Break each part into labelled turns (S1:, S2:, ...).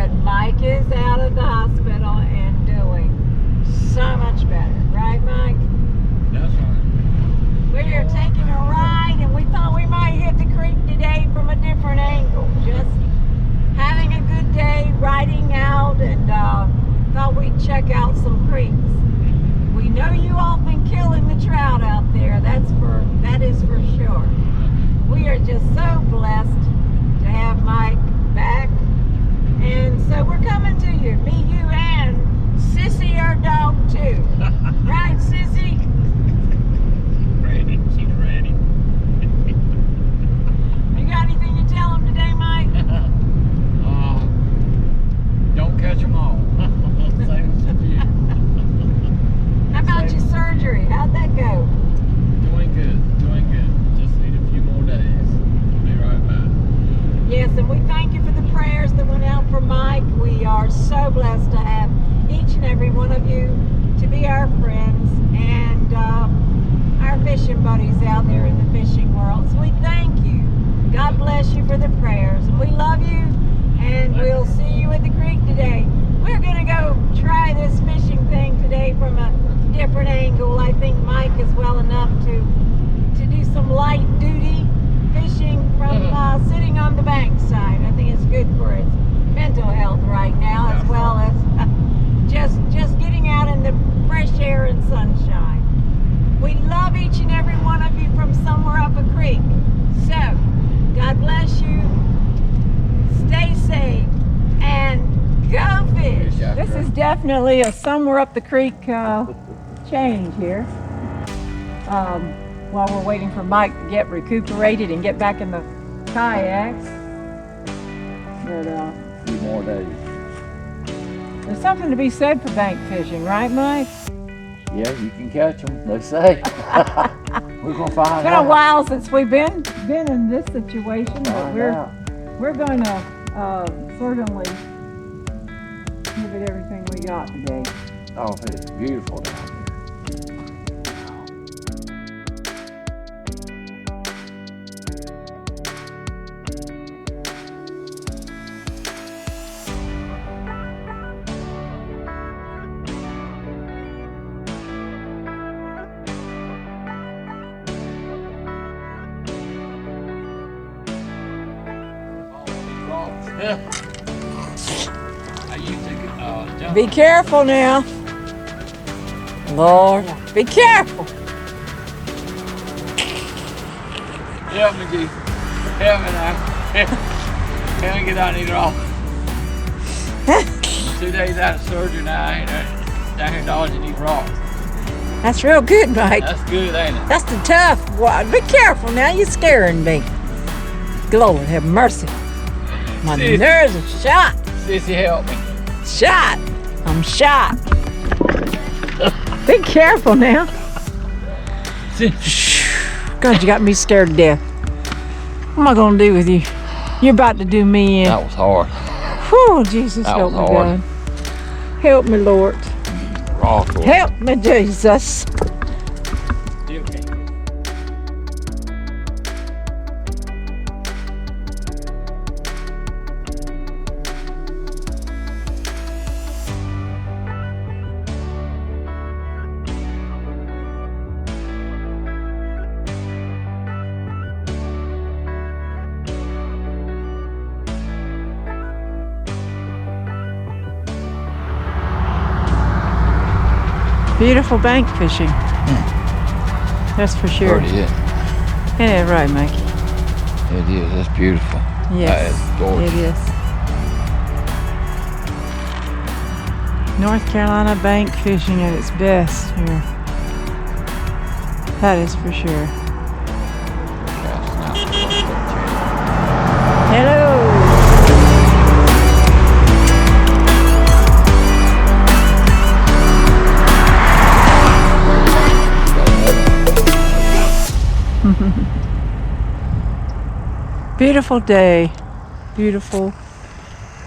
S1: that Mike is out of the hospital and doing so much better. Right, Mike?
S2: That's right.
S1: We are taking a ride, and we thought we might hit the creek today from a different angle. Just having a good day, riding out, and thought we'd check out some creeks. We know you all been killing the trout out there. That is for sure. We are just so blessed to have Mike back, and so we're coming to you, me, you, and Sissy, our dog too. Right, Sissy?
S2: Ready. She's ready.
S1: You got anything to tell him today, Mike?
S2: Don't catch them all. Same as a few.
S1: How about your surgery? How'd that go?
S2: Doing good. Just need a few more days. Be right back.
S1: Yes, and we thank you for the prayers that went out for Mike. We are so blessed to have each and every one of you to be our friends and our fishing buddies out there in the fishing world. So we thank you. God bless you for the prayers. And we love you, and we'll see you at the creek today. We're going to go try this fishing thing today from a different angle. I think Mike is well enough to do some light duty fishing from sitting on the bank side. I think it's good for his mental health right now, as well as just getting out in the fresh air and sunshine. We love each and every one of you from somewhere up a creek. So, God bless you. Stay safe and go fish. This is definitely a somewhere up the creek change here. While we're waiting for Mike to get recuperated and get back in the kayaks. But
S2: A few more days.
S1: there's something to be said for bank fishing, right, Mike?
S2: Yeah, you can catch them, they say. We're going to find out.
S1: It's been a while since we've been in this situation, but we're going to certainly give it everything we got today.
S2: Oh, it's beautiful down here.
S1: Be careful now. Lord, be careful.
S2: Help me, G. Help me now. Help me get out of these rocks. 2 days out of surgery now, I ain't down here dodging these rocks.
S1: That's real good, Mike.
S2: That's good, ain't it?
S1: That's the tough one. Be careful now, you're scaring me. Lord, have mercy. My nerves are shot.
S2: Sissy, help me.
S1: Shot. I'm shot. Be careful now. God, you got me scared to death. What am I going to do with you? You're about to do me in.
S2: That was hard.
S1: Whew, Jesus,
S2: That
S1: help
S2: was
S1: me,
S2: hard.
S1: God. Help me, Lord.
S2: Rock.
S1: Help me, Jesus. Beautiful bank fishing. That's for sure.
S2: Pretty, yeah.
S1: Yeah, right, Mikey.
S2: It is. That's beautiful.
S1: Yes,
S2: That is gorgeous.
S1: it is. North Carolina bank fishing at its best here. That is for sure. Hello. Beautiful day. Beautiful,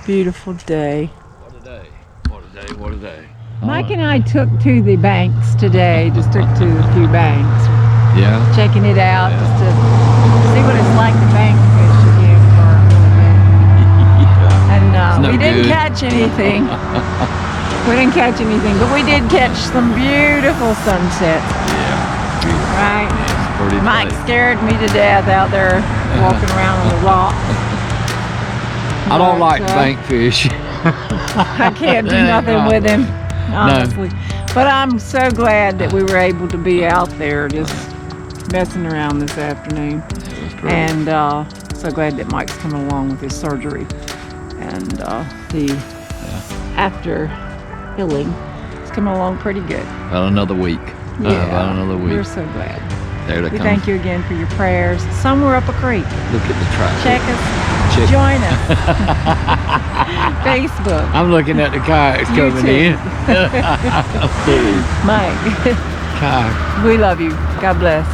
S1: beautiful day.
S2: What a day. What a day. What a day.
S1: Mike and I took to the banks today, just took to a few banks,
S2: Yeah.
S1: checking it out,
S2: Yeah.
S1: just to see what it's like to bank fish again for a little bit.
S2: Yeah.
S1: And
S2: It's no
S1: we didn't
S2: good.
S1: catch catch anything. We didn't catch anything, but we did catch some beautiful sunsets.
S2: Yeah.
S1: Right?
S2: It's pretty
S1: Mike
S2: place.
S1: scared me to death out there walking around on the rock.
S2: I don't
S1: But,
S2: like bank fish.
S1: I can't do nothing with him, honestly. But I'm so glad that we were able to be out there just messing around this afternoon. And so glad that Mike's coming along with his surgery. And the after healing is coming along pretty good.
S2: About another week.
S1: Yeah,
S2: About another week.
S1: we're so glad.
S2: There they
S1: We
S2: come.
S1: thank you again for your prayers. Somewhere up a creek.
S2: Look at the trout.
S1: Check us.
S2: Check.
S1: Join us. Facebook.
S2: I'm looking at the kayaks
S1: You
S2: coming
S1: too.
S2: in.
S1: Mike,
S2: Kayak.
S1: we love you. God bless.